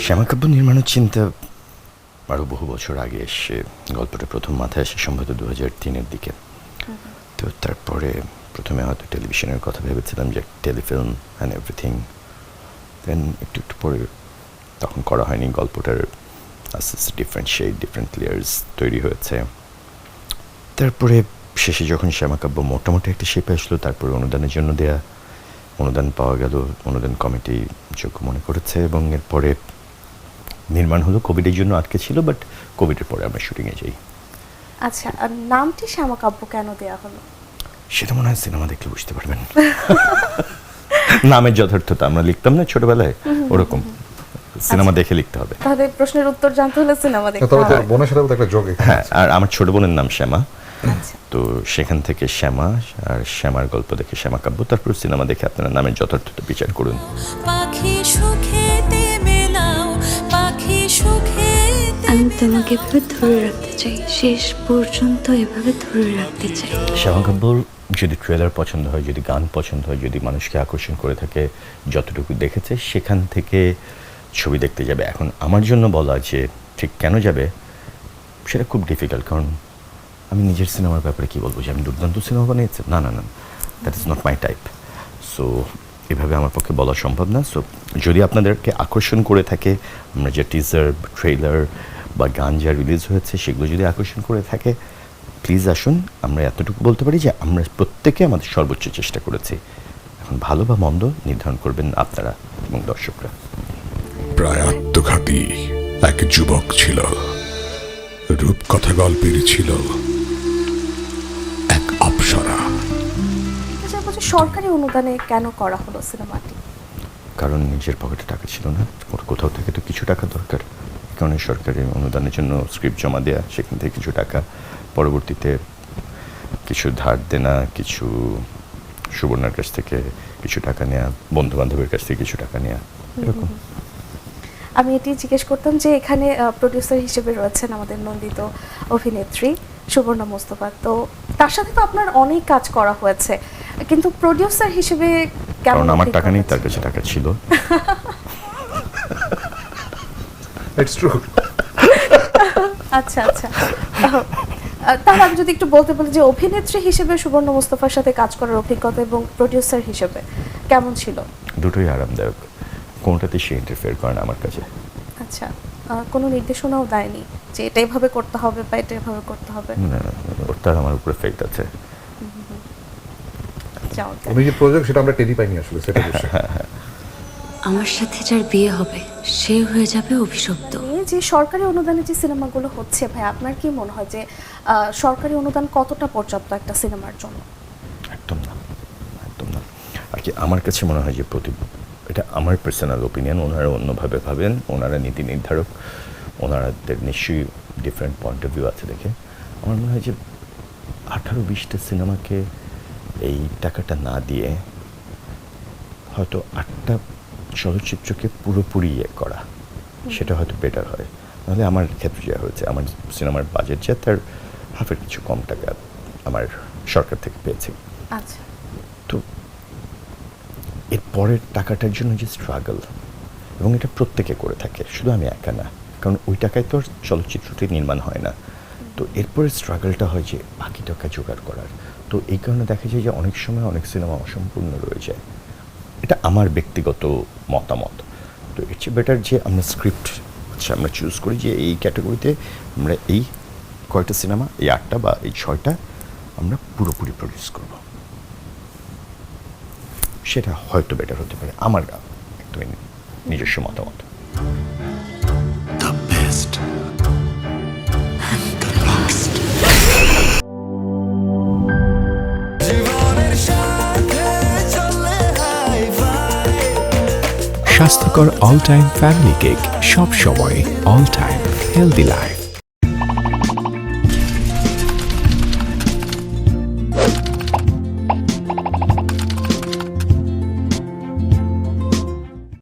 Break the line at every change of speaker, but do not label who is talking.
শ্যামাকাব্য নির্মাণের চিন্তা আরও বহু বছর আগে এসে গল্পটা প্রথম মাথায় আসে সম্ভবত 2003-এর দিকে। তো তারপরে প্রথমে হয়তো টেলিভিশনের কথা ভেবেছিলাম, যে টেলিফিল্ম অ্যান্ড এভরিথিং। দেন একটু একটু পরে তখন করা হয়নি, গল্পটার আস্তে আস্তে ডিফারেন্ট শেড, ডিফারেন্ট লেয়ার্স তৈরি হয়েছে। তারপরে শেষে যখন শ্যামাকাব্য মোটামুটি একটা শেপে আসলো, তারপরে অনুদানের জন্য অনুদান পাওয়া গেল, অনুদান কমিটি যোগ্য মনে করেছে, এবং এরপরে নির্মাণ হলো। কোভিডের জন্য আটকে ছিল, বাট কোভিডের পরে আমরা শুটিংয়ে যাই।
আচ্ছা, আর নামটি শ্যামাকাব্য কেন দেওয়া হলো?
সেটা মনে হয় সিনেমা দেখলে বুঝতে পারবেন। নামের যথার্থতা আমরা লিখতাম না ছোটবেলায়, ওরকম সিনেমা দেখে লিখতে হবে।
তাহলে প্রশ্নের উত্তর জানতে হলে সিনেমা দেখতে
তবে
হবে।
তোর বোনের সাথে তো একটা যোগ এখানে
হ্যাঁ,
আছে।
আর আমার ছোট বোনের নাম শ্যামা,
আচ্ছা,
তো সেখান থেকে শ্যামা, আর শ্যামার গল্প দেখে শ্যামাকাব্য, তারপর সিনেমা দেখে আপনারা নামের যথার্থতা বিচার করুন।
পাখি সুখেতে মেলাও, পাখি সুখেতে
আমি তোমাকে এভাবে ধরে রাখতে চাই, শেষ পর্যন্ত এভাবে ধরে রাখতে চাই।
শ্যামাকাব্যর যদি ট্রেলার পছন্দ হয়, যদি গান পছন্দ হয়, যদি মানুষকে আকর্ষণ করে থাকে, যতটুকু দেখেছে সেখান থেকে ছবি দেখতে যাবে। এখন আমার জন্য বলা যে ঠিক কেন যাবে সেটা খুব ডিফিকাল্ট, কারণ আমি নিজের সিনেমার ব্যাপারে কী বলবো যে আমি দুর্দান্ত সিনেমা বানিয়েছি, না না না, that is not my type. So এভাবে আমার পক্ষে বলা সম্ভব না। সো যদি আপনাদেরকে আকর্ষণ করে থাকে, আমরা যে টিজার, ট্রেলার বা গান যা রিলিজ হয়েছে সেগুলো যদি আকর্ষণ করে থাকে, প্লিজ আসুন। আমরা এতটুকু বলতে পারি যে আমরা প্রত্যেকে আমাদের সর্বোচ্চ চেষ্টা করেছি। এখন ভালো বা মন্দ নির্ধারণ করবেন আপনারা এবং দর্শকরা।
প্রায় আত্মঘাতী এক যুবক ছিল, রূপকথা গল্পের ছিল এক অপ্সরা।
আচ্ছা, বলছি সরকারি অনুদানে কেন করা হলো সিনেমাটি?
কারণ নিজের পকেটে টাকা ছিল না, কোথাও থেকে তো কিছু টাকা দরকার। কারণ সরকারি অনুদানের জন্য স্ক্রিপ্ট জমা দেওয়া, সেখান থেকে কিছু টাকা, পরবর্তীতে কিছু ধার দেনা, কিছু সুবর্ণার কাছ থেকে কিছু টাকা নেওয়া, বন্ধু বান্ধবের কাছ থেকে কিছু টাকা নেওয়া, এরকম।
আমি এটি জিজ্ঞেস করতাম যে এখানে প্রডিউসার হিসেবে রয়েছেন আমাদের নন্দিত অভিনেত্রী সুবর্ণা মোস্তফা, তো তার সাথে তো আপনার অনেক কাজ করা হয়েছে, কিন্তু প্রডিউসার হিসেবে কেমন?
কারণ আমার টাকা নেই,
অভিজ্ঞতা
তার কাছে টাকা ছিল।
It's true.
আচ্ছা আচ্ছা, তাহলে আমি যদি একটু বলতে বলি যে অভিনেত্রী হিসেবে সুবর্ণা মোস্তফার সাথে কাজ করার অভিজ্ঞতা এবং প্রডিউসার হিসেবে কেমন ছিল?
দুটোই আরামদায়ক, কোনটাতে সে ইন্টারফেয়ার করে না আমার কাছে।
আচ্ছা, কোনো নির্দেশনাও দেয়নি যে এটা এভাবে করতে হবে বা এটা এভাবে করতে হবে?
না, তার আমার উপরে ফেক্ট আছে।
চমৎকার।
উনি যে প্রজেক্ট সেটা আমরা টেরি পাইনি আসলে, সেটা বলছি।
আমার সাথে যার বিয়ে হবে সে হয়ে যাবে অভিশপ্ত।
এই যে সরকারি অনুদানে যে সিনেমাগুলো হচ্ছে, ভাই আপনার কি মনে হয় যে সরকারি অনুদান কতটা পর্যাপ্ত একটা সিনেমার জন্য?
একদম না, একদম না। আর কি আমার কাছে মনে হয় যে এটা আমার পার্সোনাল ওপিনিয়ন, ওনারা অন্যভাবে ভাবেন, ওনারা নীতি নির্ধারক, ওনারাদের নিশ্চয়ই ডিফারেন্ট পয়েন্ট অফ ভিউ আছে দেখে। আমার মনে হয় যে 18-20টা সিনেমাকে এই টাকাটা না দিয়ে হয়তো 8টা চলচ্চিত্রকে পুরোপুরি করা, সেটা হয়তো বেটার হয়। নাহলে আমার ক্ষেত্রে যা হয়েছে, আমার সিনেমার বাজেট যা তার হাফের কিছু কম টাকা আমার সরকার থেকে পেয়েছি।
আচ্ছা,
তো এর পরের টাকাটার জন্য যে স্ট্রাগল, এবং এটা প্রত্যেকে করে থাকে, শুধু আমি একা না, কারণ ওই টাকায় তো আর চলচ্চিত্রটি নির্মাণ হয় না। তো এরপরে স্ট্রাগলটা হয় যে বাকি টাকা জোগাড় করার। তো এই কারণে দেখা যায় যে অনেক সময় অনেক সিনেমা অসম্পূর্ণ রয়ে যায়। এটা আমার ব্যক্তিগত মতামত। তো এর চেয়ে বেটার যে আমরা স্ক্রিপ্ট আমরা চুজ করি যে এই ক্যাটাগরিতে আমরা এই কয়টা সিনেমা, এই 8টা বা এই 6টা আমরা পুরোপুরি প্রডিউস করব, সেটা হয়তো বেটার হতে পারে, আমার একদমই নিজস্ব মতামত।
The best. The last.
স্বাস্থ্যকর অল টাইম ফ্যামিলি কেক, সব সময় অল টাইম হেলদি লাইফ।